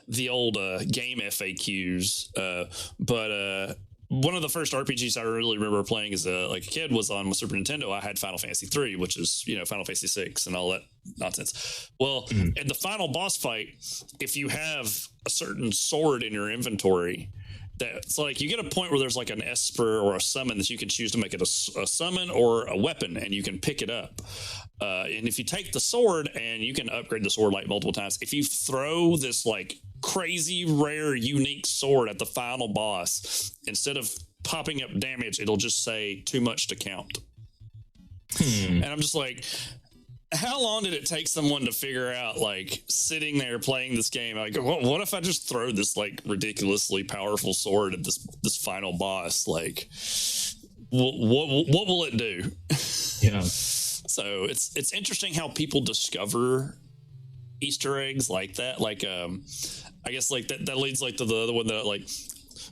the old game FAQs, but one of the first RPGs I really remember playing as a kid was on my Super Nintendo. I had Final Fantasy 3, which is, you know, Final Fantasy 6 and all that nonsense. Well, in the final boss fight, if you have a certain sword in your inventory, that's like you get a point where there's like an Esper or a summon that you can choose to make it a summon or a weapon, and you can pick it up. And if you take the sword, and you can upgrade the sword like multiple times, if you throw this like crazy rare unique sword at the final boss, instead of popping up damage, it'll just say too much to count. And I'm just like, how long did it take someone to figure out, like, sitting there playing this game, like, what if I just throw this like ridiculously powerful sword at this final boss? Like, what will it do? Yeah. So it's interesting how people discover Easter eggs like that. Like, I guess like that leads like to the other one that like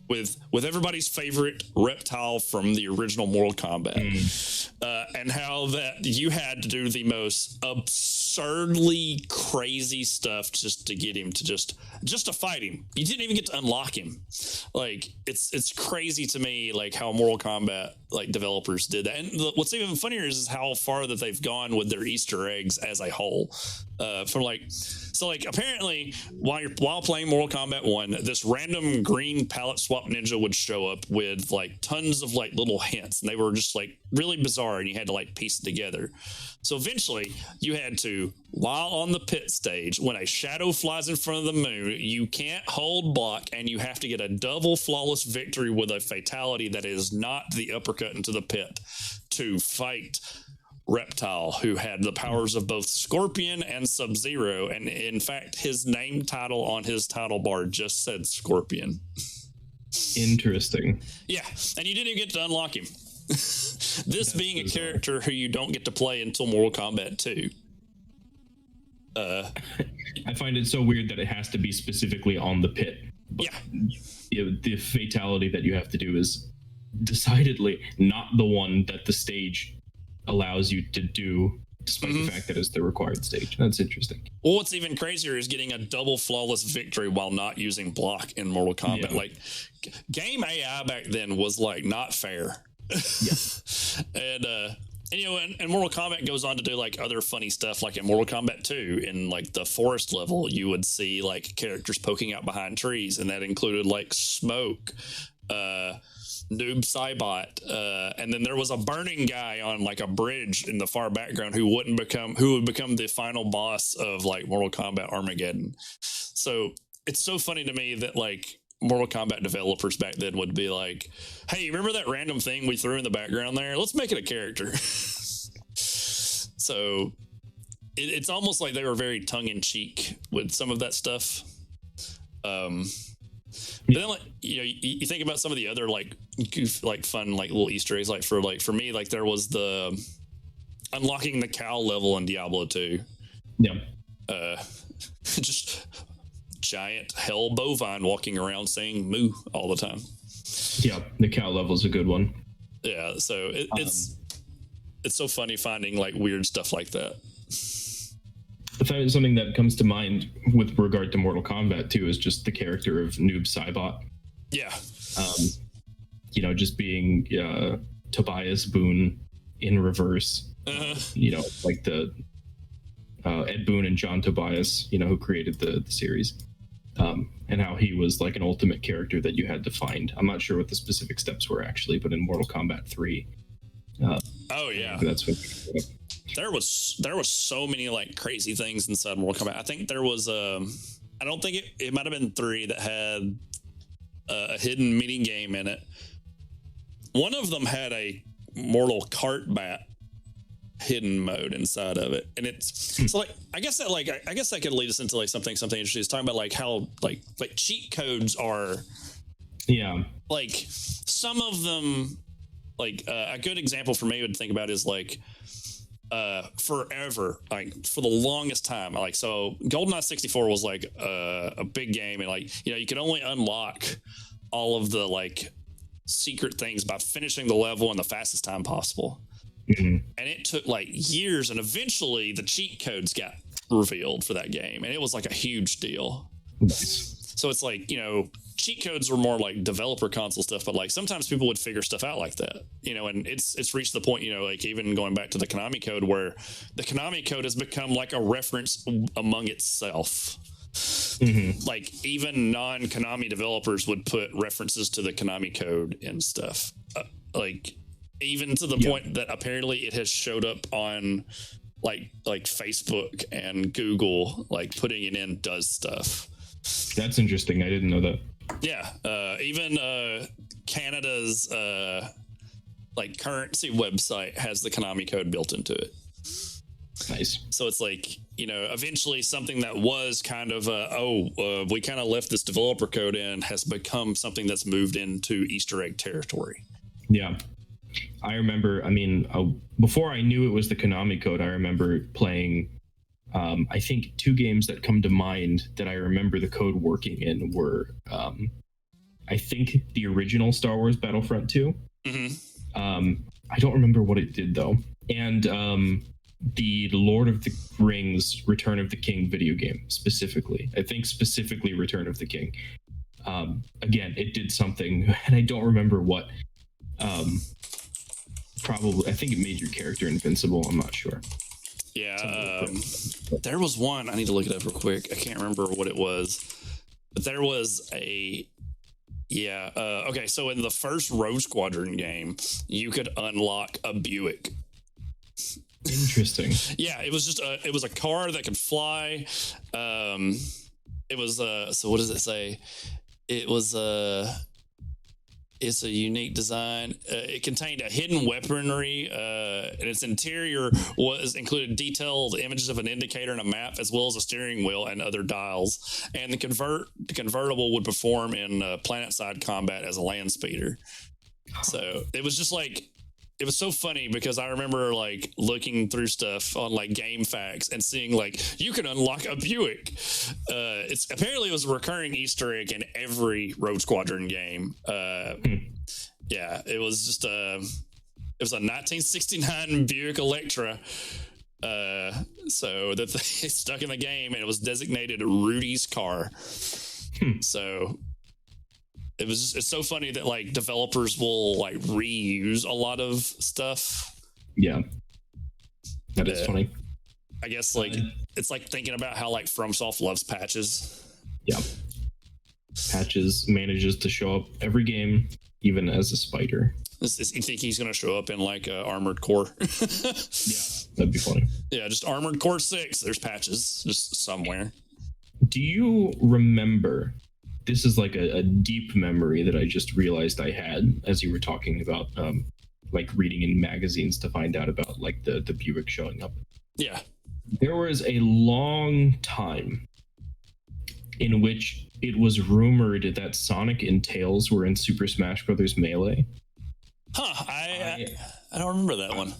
with everybody's favorite reptile from the original Mortal Kombat, and how that you had to do the most absurdly crazy stuff just to get him to just to fight him. You didn't even get to unlock him. Like it's crazy to me, like how Mortal Kombat like developers did that. And what's even funnier is how far that they've gone with their Easter eggs as a whole. From like, so like apparently while playing Mortal Kombat 1, this random green palette swap ninja would show up with like tons of like little hints, and they were just like really bizarre, and you had to like piece it together. So eventually you had to, while on the pit stage, when a shadow flies in front of the moon, you can't hold block, and you have to get a double flawless victory with a fatality that is not the uppercut into the pit to fight Reptile, who had the powers of both Scorpion and Sub-Zero, and in fact his name title on his title bar just said Scorpion. Interesting. Yeah, and you didn't even get to unlock him. This being a character who you don't get to play until Mortal Kombat 2. I find it so weird that it has to be specifically on the pit. But the fatality that you have to do is decidedly not the one that the stage allows you to do, despite the fact that it's the required stage. That's interesting. Well, what's even crazier is getting a double flawless victory while not using block in Mortal Kombat. Yeah. Like, game AI back then was like not fair. And you know, and Mortal Kombat goes on to do like other funny stuff, like in Mortal Kombat 2, in like the forest level, you would see like characters poking out behind trees, and that included like Smoke, Noob Saibot, and then there was a burning guy on like a bridge in the far background who would become the final boss of like Mortal Kombat Armageddon. So it's so funny to me that like Mortal Kombat developers back then would be like, hey, remember that random thing we threw in the background there? Let's make it a character. So it's almost like they were very tongue-in-cheek with some of that stuff. But then, like, you know, you think about some of the other like fun like little Easter eggs. Like for me, like there was the unlocking the cow level in Diablo 2. Yeah. Just giant hell bovine walking around saying moo all the time. Yeah, the cow level is a good one. Yeah, so it's so funny finding like weird stuff like that. Something that comes to mind with regard to Mortal Kombat too is just the character of Noob Saibot. Yeah. You know, just being Tobias Boone in reverse. You know, like the Ed Boon and John Tobias, you know, who created the series, and how he was like an ultimate character that you had to find. I'm not sure what the specific steps were actually, but in Mortal Kombat 3. Oh yeah, that's what. There was so many like crazy things inside Mortal Kombat. I think there was I don't think it might have been 3 that had a hidden mini game in it. One of them had a Mortal Kart bat hidden mode inside of it, and it's like I guess that could lead us into like something interesting. It's talking about like how like cheat codes are, like some of them, like a good example for me would think about is like forever, like for the longest time, like so GoldenEye 64 was like a big game, and like, you know, you could only unlock all of the like secret things by finishing the level in the fastest time possible. And it took like years, and eventually the cheat codes got revealed for that game, and it was like a huge deal. So it's like, you know, cheat codes were more like developer console stuff, but like sometimes people would figure stuff out like that, you know, and it's reached the point, you know, like even going back to the Konami code, where the Konami code has become like a reference among itself. Like even non-Konami developers would put references to the Konami code and stuff, like even to the point that apparently it has showed up on like Facebook and Google, like putting it in does stuff. That's interesting. I didn't know that. Yeah. Even Canada's like currency website has the Konami code built into it. Nice. So it's like, you know, eventually something that was kind of we kind of left this developer code in has become something that's moved into Easter egg territory. Yeah. I remember, I mean, before I knew it was the Konami code, I remember playing, I think 2 games that come to mind that I remember the code working in were, I think the original Star Wars Battlefront 2. I don't remember what it did though. And the Lord of the Rings Return of the King video game specifically. I think specifically Return of the King. Again, it did something, and I don't remember what. Probably, I think it made your character invincible. I'm not sure. Yeah, there was one. I need to look it up real quick. I can't remember what it was, but there was a. Yeah. Okay. So in the first Rogue Squadron game, you could unlock a Buick. Interesting. Yeah, it was just it was a car that could fly. It was so what does it say? It was it's a unique design. It contained a hidden weaponry, and its interior included detailed images of an indicator and a map, as well as a steering wheel and other dials. And the convertible would perform in planet-side combat as a land speeder. So it was just like, it was so funny because I remember like looking through stuff on like Game Facts and seeing like you can unlock a Buick. It's apparently it was a recurring Easter egg in every Rogue Squadron game. Yeah, it was just it was a 1969 Buick Electra. So that they stuck in the game, and it was designated Rudy's car. So it's so funny that like developers will like reuse a lot of stuff. Yeah, that is funny. I guess like it's like thinking about how like FromSoft loves patches. Yeah, patches manages to show up every game, even as a spider. You think he's going to show up in like Armored Core? Yeah, that'd be funny. Yeah, just Armored Core 6. There's patches just somewhere. Do you remember this is like a deep memory that I just realized I had as you were talking about like reading in magazines to find out about like the Buick showing up. Yeah. There was a long time in which it was rumored that Sonic and Tails were in Super Smash Bros. Melee. Huh. I don't remember that one.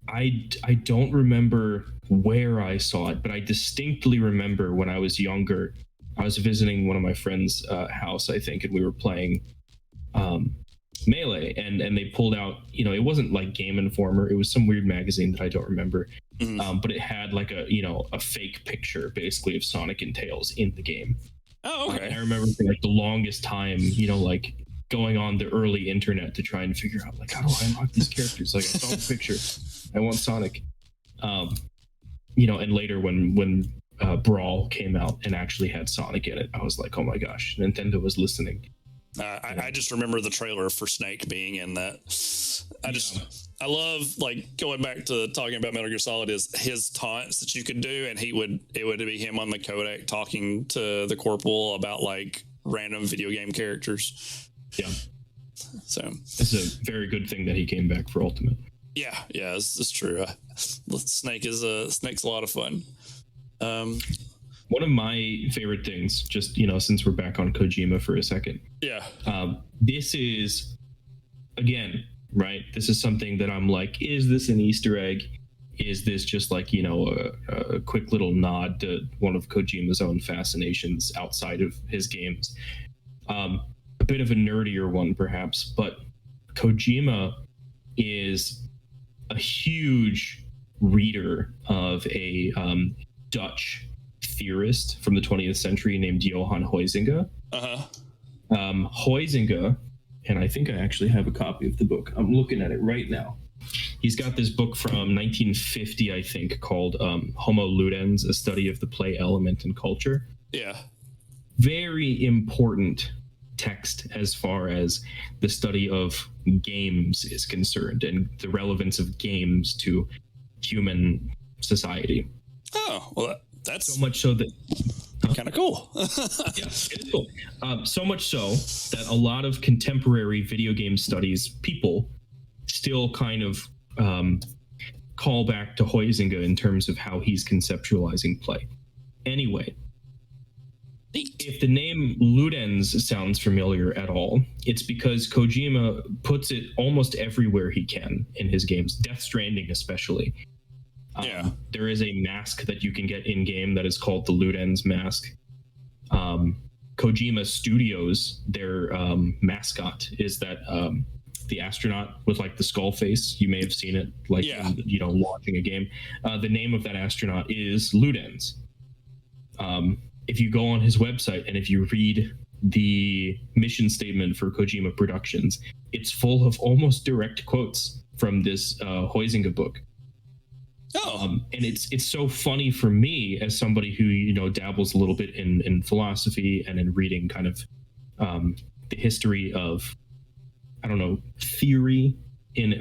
I don't remember where I saw it, but I distinctly remember when I was younger, I was visiting one of my friend's house, I think, and we were playing Melee, and they pulled out, you know, it wasn't like Game Informer, it was some weird magazine that I don't remember, but it had like a fake picture basically of Sonic and Tails in the game. Oh, okay. I remember for like the longest time, you know, like going on the early internet to try and figure out like, how do I unlock these characters? Like, I saw the picture, I want Sonic. You know, and later when Brawl came out and actually had Sonic in it, I was like, oh my gosh, Nintendo was listening. I just remember the trailer for Snake being in that. I love, like, going back to talking about Metal Gear Solid, is his taunts that you could do, and it would be him on the codec talking to the corporal about like random video game characters. Yeah. So it's a very good thing that he came back for Ultimate. Yeah, it's true. Snake's a lot of fun. One of my favorite things, just, you know, since we're back on Kojima for a second. Yeah. This is, again, right? This is something that I'm like, is this an Easter egg? Is this just like, you know, a quick little nod to one of Kojima's own fascinations outside of his games? A bit of a nerdier one, perhaps, but Kojima is a huge reader of a Dutch theorist from the 20th century named Johan Huizinga. Huizinga, and I think I actually have a copy of the book. I'm looking at it right now. He's got this book from 1950, I think, called Homo Ludens, A Study of the Play Element and Culture. Yeah. Very important text as far as the study of games is concerned and the relevance of games to human society. Oh, well, that's so much so that kind of cool. Yeah, it is cool. So much so that a lot of contemporary video game studies people still kind of call back to Huizinga in terms of how he's conceptualizing play. Anyway, if the name Ludens sounds familiar at all, it's because Kojima puts it almost everywhere he can in his games, Death Stranding especially. There is a mask that you can get in game that is called the Ludens mask. Kojima Studios, their mascot is that the astronaut with like the skull face. You may have seen it, like in, you know, launching a game. The name of that astronaut is Ludens. If you go on his website and if you read the mission statement for Kojima Productions, it's full of almost direct quotes from this Huizinga book. And it's so funny for me as somebody who, you know, dabbles a little bit in philosophy and in reading kind of the history of, I don't know, theory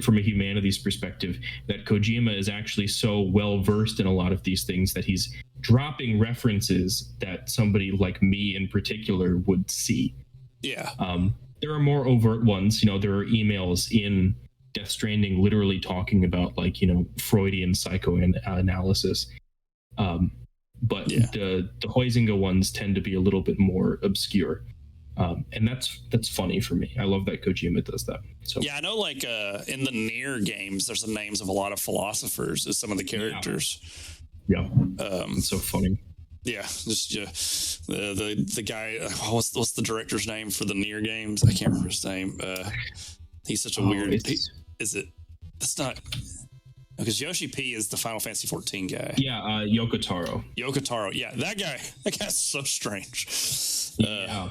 from a humanities perspective, that Kojima is actually so well versed in a lot of these things that he's dropping references that somebody like me in particular would see. Yeah. There are more overt ones. You know, there are emails in Death Stranding literally talking about, like, you know, Freudian psychoanalysis. But the Huizinga ones tend to be a little bit more obscure. And that's funny for me. I love that Kojima does that. So yeah, I know, like in the Nier games, there's the names of a lot of philosophers as some of the characters. Yeah, it's so funny. Yeah, just the guy. What's the director's name for the Nier games? I can't remember his name. He's such a weird. Is it? That's not. Because Yoshi P is the Final Fantasy 14 guy. Yeah, Yoko Taro. Yeah, that guy. That guy's so strange. Yeah.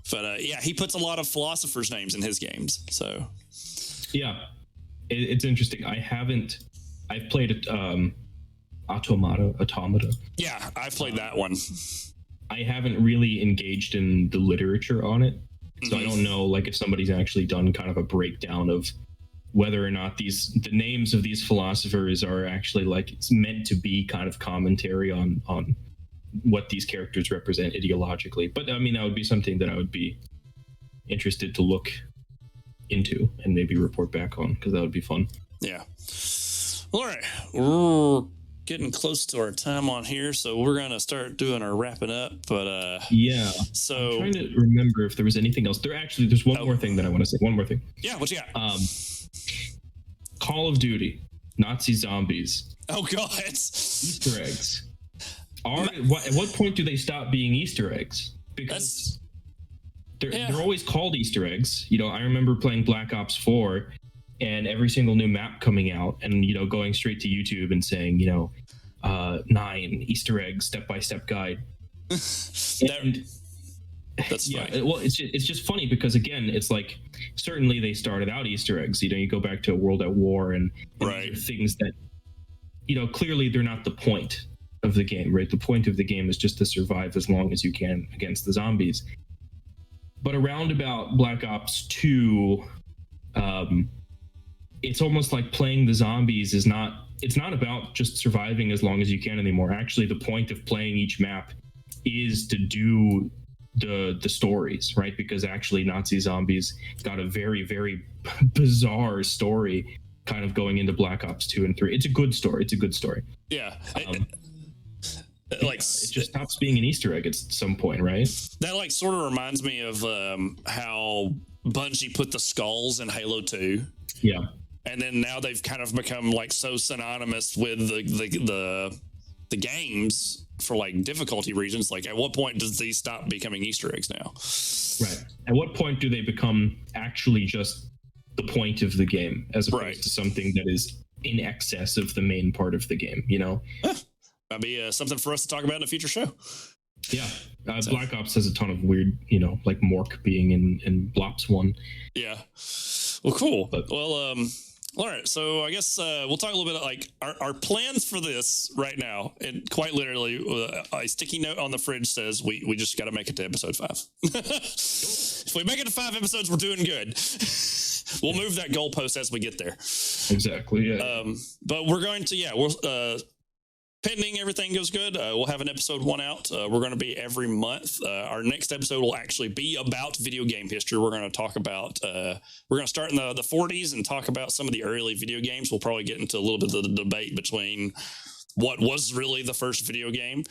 But yeah, he puts a lot of philosophers' names in his games. So yeah, it's interesting. I've played Automata. Yeah, I've played that one. I haven't really engaged in the literature on it, so I don't know, like, if somebody's actually done kind of a breakdown of whether or not the names of these philosophers are actually, like, it's meant to be kind of commentary on what these characters represent ideologically. But I mean, that would be something that I would be interested to look into and maybe report back on, because that would be fun. Yeah. All right. We're getting close to our time on here, so we're going to start doing our wrapping up. But yeah. So I'm trying to remember if there was anything else. There's one more thing that I want to say. One more thing. Yeah, what you got? Call of Duty, Nazi zombies. Oh God. Easter eggs. At what point do they stop being Easter eggs? Because they're always called Easter eggs. You know, I remember playing Black Ops 4 and every single new map coming out and, you know, going straight to YouTube and saying, you know, 9 Easter eggs, step-by-step guide. That's yeah. Well, it's just funny because, again, it's like, certainly they started out Easter eggs. You know, you go back to World at War and right. things that, you know, clearly they're not the point of the game, right? The point of the game is just to survive as long as you can against the zombies. But around about Black Ops 2, it's almost like playing the zombies it's not about just surviving as long as you can anymore. Actually, the point of playing each map is to do the stories, right? Because actually Nazi zombies got a very, very bizarre story kind of going into Black Ops 2 and 3. It's a good story. Yeah. It just stops being an Easter egg at some point, right? That like sort of reminds me of how Bungie put the skulls in Halo 2. Yeah. And then now they've kind of become like so synonymous with the games for like difficulty reasons. Like, at what point does these stop becoming Easter eggs now? Right. At what point do they become actually just the point of the game as opposed to something that is in excess of the main part of the game, you know? Might be something for us to talk about in a future show. Yeah. Black Ops has a ton of weird, you know, like Mork being in Blops 1. Yeah. Well, cool. All right. So I guess we'll talk a little bit like our plans for this right now. And quite literally, a sticky note on the fridge says we just got to make it to episode 5. If we make it to 5 episodes, we're doing good. We'll move that goalpost as we get there. Exactly. Yeah. But we're going to, we'll pending everything goes good, we'll have an episode 1 out. We're going to be every month. Our next episode will actually be about video game history. We're going to talk about, we're going to start in the 40s and talk about some of the early video games. We'll probably get into a little bit of the debate between what was really the first video game.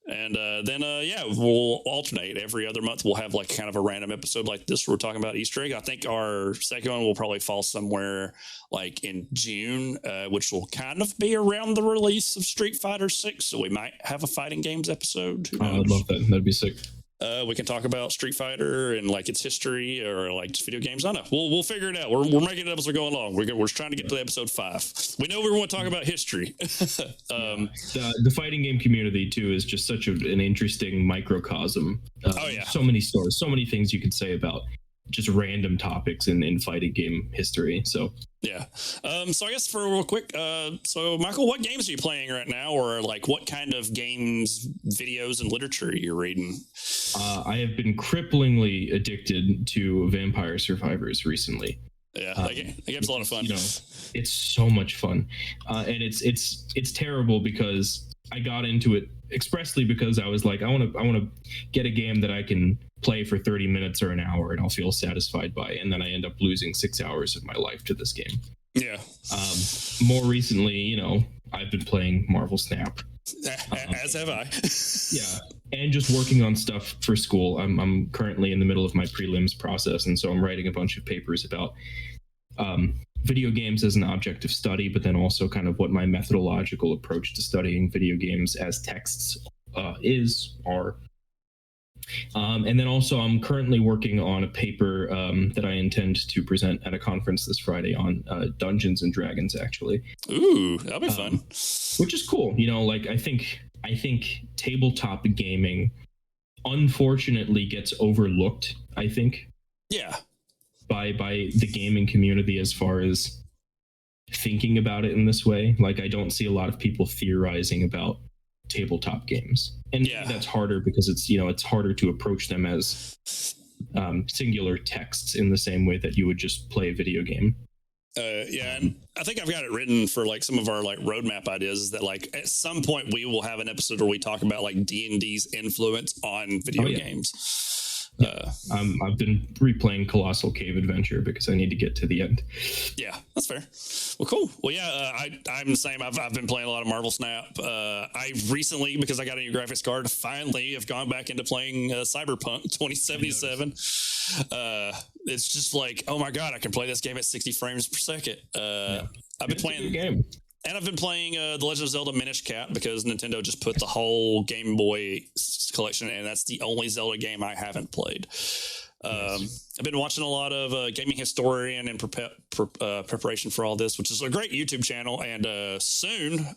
And then we'll alternate. Every other month we'll have like kind of a random episode like this where we're talking about Easter egg. I think our second one will probably fall somewhere like in June, which will kind of be around the release of Street Fighter 6. So we might have a fighting games episode. I'd love that. That'd be sick. We can talk about Street Fighter and like its history or like just video games. I don't know. We'll figure it out. We're making it up as we're going along. We're trying to get to episode 5. We know we want to talk about history. The fighting game community too is just such an interesting microcosm. So many stories, so many things you could say about just random topics in fighting game history. So yeah. So I guess for real quick, so Michael, what games are you playing right now, or like what kind of games, videos, and literature are you reading? I have been cripplingly addicted to Vampire Survivors recently. Yeah, that game's a lot of fun. You know, it's so much fun, and it's terrible because I got into it expressly because I was like, I want to get a game that I can play for 30 minutes or an hour and I'll feel satisfied by, and then I end up losing 6 hours of my life to this game. Yeah. More recently, you know, I've been playing Marvel Snap. As have I. Yeah. And just working on stuff for school. I'm currently in the middle of my prelims process, and so I'm writing a bunch of papers about video games as an object of study, but then also kind of what my methodological approach to studying video games as texts are. And then also I'm currently working on a paper that I intend to present at a conference this Friday on Dungeons and Dragons, actually. Ooh, that'll be fun. Which is cool. You know, like I think tabletop gaming unfortunately gets overlooked, I think. Yeah. By the gaming community as far as thinking about it in this way. Like, I don't see a lot of people theorizing about tabletop games, and that's harder because it's harder to approach them as singular texts in the same way that you would just play a video game. Yeah, and I think I've got it written for like some of our like roadmap ideas. Is that like at some point we will have an episode where we talk about like D&D's influence on video games. I've been replaying Colossal Cave Adventure because I need to get to the end. Yeah, that's fair. Well, cool. Well, yeah, I'm the same. I've been playing a lot of Marvel Snap. I recently, because I got a new graphics card, finally have gone back into playing Cyberpunk 2077. It's just like, oh my god, I can play this game at 60 frames per second. I've been playing the game. And I've been playing The Legend of Zelda Minish Cap because Nintendo just put the whole Game Boy collection, and that's the only Zelda game I haven't played. Nice. I've been watching a lot of Gaming Historian in preparation for all this, which is a great YouTube channel. And soon,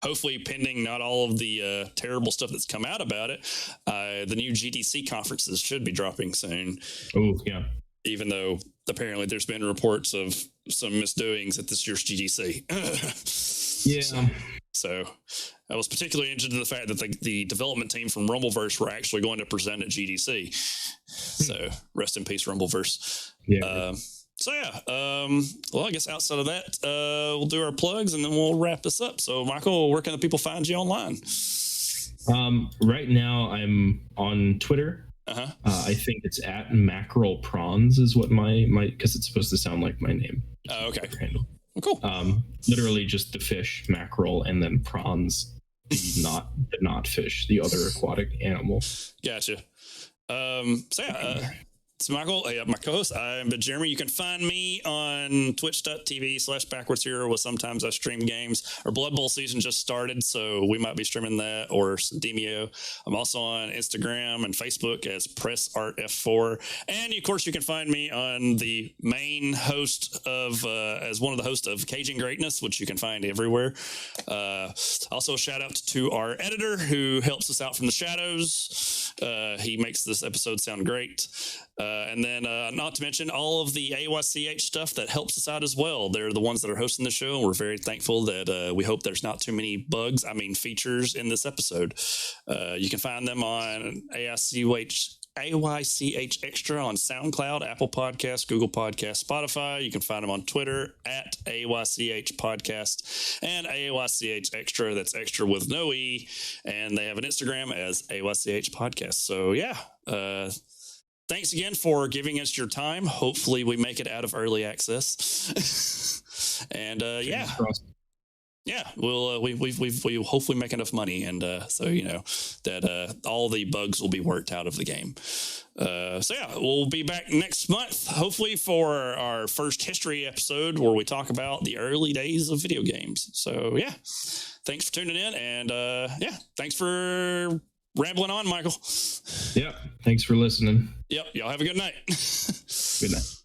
hopefully pending not all of the terrible stuff that's come out about it, the new GDC conferences should be dropping soon. Oh, yeah. Even though apparently there's been reports of some misdoings at this year's GDC. Yeah. So I was particularly interested in the fact that the development team from Rumbleverse were actually going to present at GDC. So rest in peace, Rumbleverse. Yeah. Well, I guess outside of that, we'll do our plugs and then we'll wrap this up. So Michael, where can the people find you online? Right now I'm on Twitter. I think it's at Mackerel Prawns is what my because it's supposed to sound like my name. Oh, okay. Handle. Well, cool. Literally just the fish, mackerel, and then prawns, the not fish, the other aquatic animal. Gotcha. It's Michael, my co-host. I'm Jeremy. You can find me on twitch.tv/backwards hero, where sometimes I stream games. Our Blood Bowl season just started, so we might be streaming that or some Demio. I'm also on Instagram and Facebook as PressArtF4. And of course, you can find me on the main host of, as one of the hosts of Caging Greatness, which you can find everywhere. Also, a shout out to our editor who helps us out from the shadows. He makes this episode sound great. And then not to mention all of the AYCH stuff that helps us out as well. They're the ones that are hosting the show, and we're very thankful that we hope there's not too many features in this episode. You can find them on AYCH Xtra on SoundCloud, Apple Podcasts, Google Podcasts, Spotify. You can find them on Twitter at AYCH Podcast and AYCH Xtra. That's extra with no E. And they have an Instagram as AYCH Podcast. So, yeah. Thanks again for giving us your time. Hopefully we make it out of early access. And we'll we hopefully make enough money, and so you know that all the bugs will be worked out of the game. We'll be back next month, hopefully for our first history episode where we talk about the early days of video games. So yeah, thanks for tuning in, and thanks for rambling on, Michael. Yeah, thanks for listening. Yep, y'all have a good night. Good night.